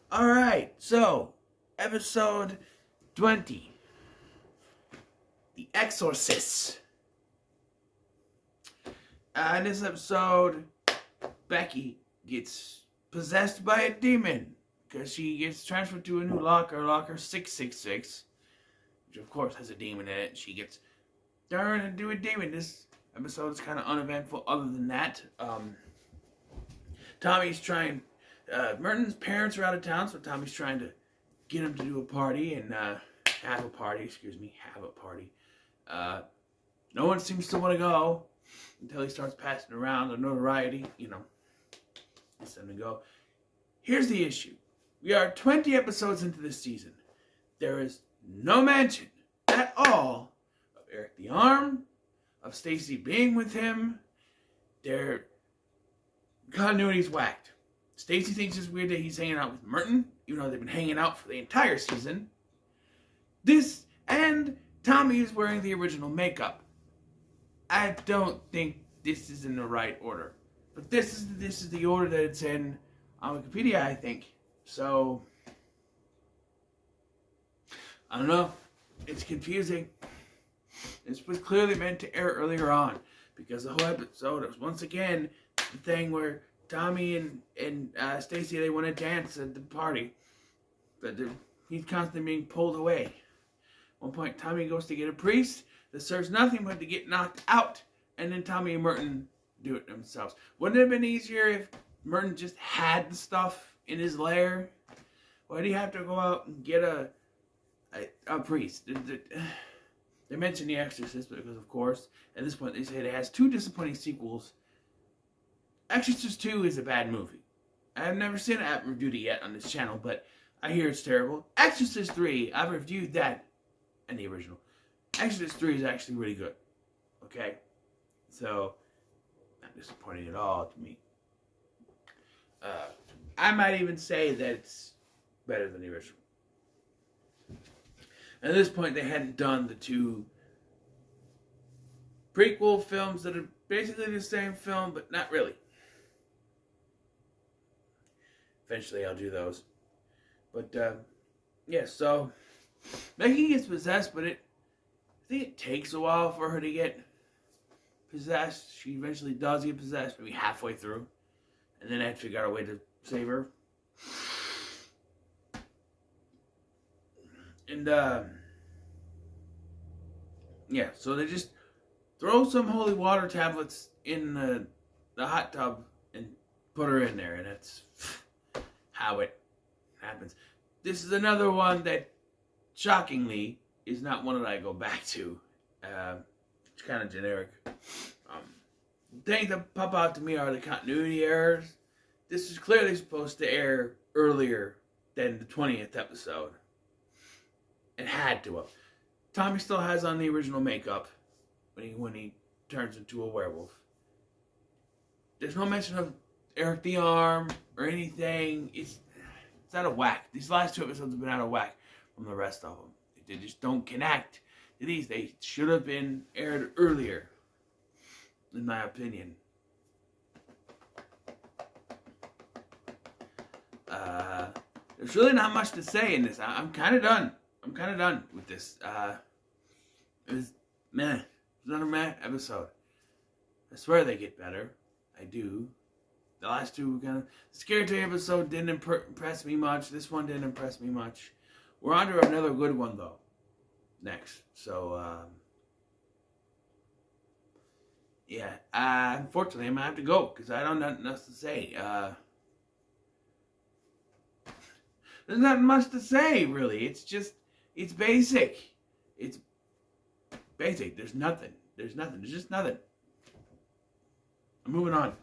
Alright, so, episode 20. The Exor-Sis. In this episode, Becky gets possessed by a demon because she gets transferred to a new locker 666, which of course has a demon in it. She gets turned into a demon. This episode is kind of uneventful other than that. Tommy's trying... Merton's parents are out of town, so Tommy's trying to get him to do a party and have a party. No one seems to want to go until he starts passing around the notoriety. You know, it's time to go. Here's the issue: we are 20 episodes into this season. There is no mention at all of Eric the Arm, of Stacy being with him. Their continuity's whacked. Stacy thinks it's weird that he's hanging out with Merton, even though they've been hanging out for the entire season. And Tommy is wearing the original makeup. I don't think this is in the right order. But this is the order that it's in on Wikipedia, I think. So, I don't know. It's confusing. This was clearly meant to air earlier on, because the whole episode was once again the thing where Tommy and Stacy, they want to dance at the party, but he's constantly being pulled away. At one point, Tommy goes to get a priest that serves nothing but to get knocked out, and then Tommy and Merton do it themselves. Wouldn't it have been easier if Merton just had the stuff in his lair? Why do you have to go out and get a priest? They mention The Exor-Sis because, of course, at this point they say it has 2 disappointing sequels. Exor-Sis 2 is a bad movie. I've never seen it. I haven't reviewed it yet on this channel, but I hear it's terrible. Exor-Sis 3, I've reviewed that and the original. Exor-Sis 3 is actually really good. Okay? So, not disappointing at all to me. I might even say that it's better than the original. At this point, they hadn't done the 2 prequel films that are basically the same film, but not really. Eventually, I'll do those. But, yeah, so Becky gets possessed, but I think it takes a while for her to get possessed. She eventually does get possessed, maybe halfway through. And then I had to figure out a way to save her. And, yeah, so they just throw some holy water tablets in the hot tub and put her in there, and that's how it happens. This is another one that, shockingly, is not one that I go back to. It's kind of generic. Things that pop out to me are the continuity errors. This is clearly supposed to air earlier than the 20th episode. It had to have. Tommy still has on the original makeup when he turns into a werewolf. There's no mention of Eric the Arm or anything. It's out of whack. These last 2 episodes have been out of whack from the rest of them. They just don't connect to these. They should have been aired earlier, in my opinion. There's really not much to say in this. I'm kind of done. I'm kind of done with this. It was meh. It was another meh episode. I swear they get better. I do. The last 2 were kind of... The Scary Terry episode didn't impress me much. This one didn't impress me much. We're on to another good one, though. Next. So, yeah. Unfortunately, I'm going to have to go, because I don't have nothing else to say. There's not much to say, really. It's just... It's basic. It's basic. There's nothing. There's just nothing. I'm moving on.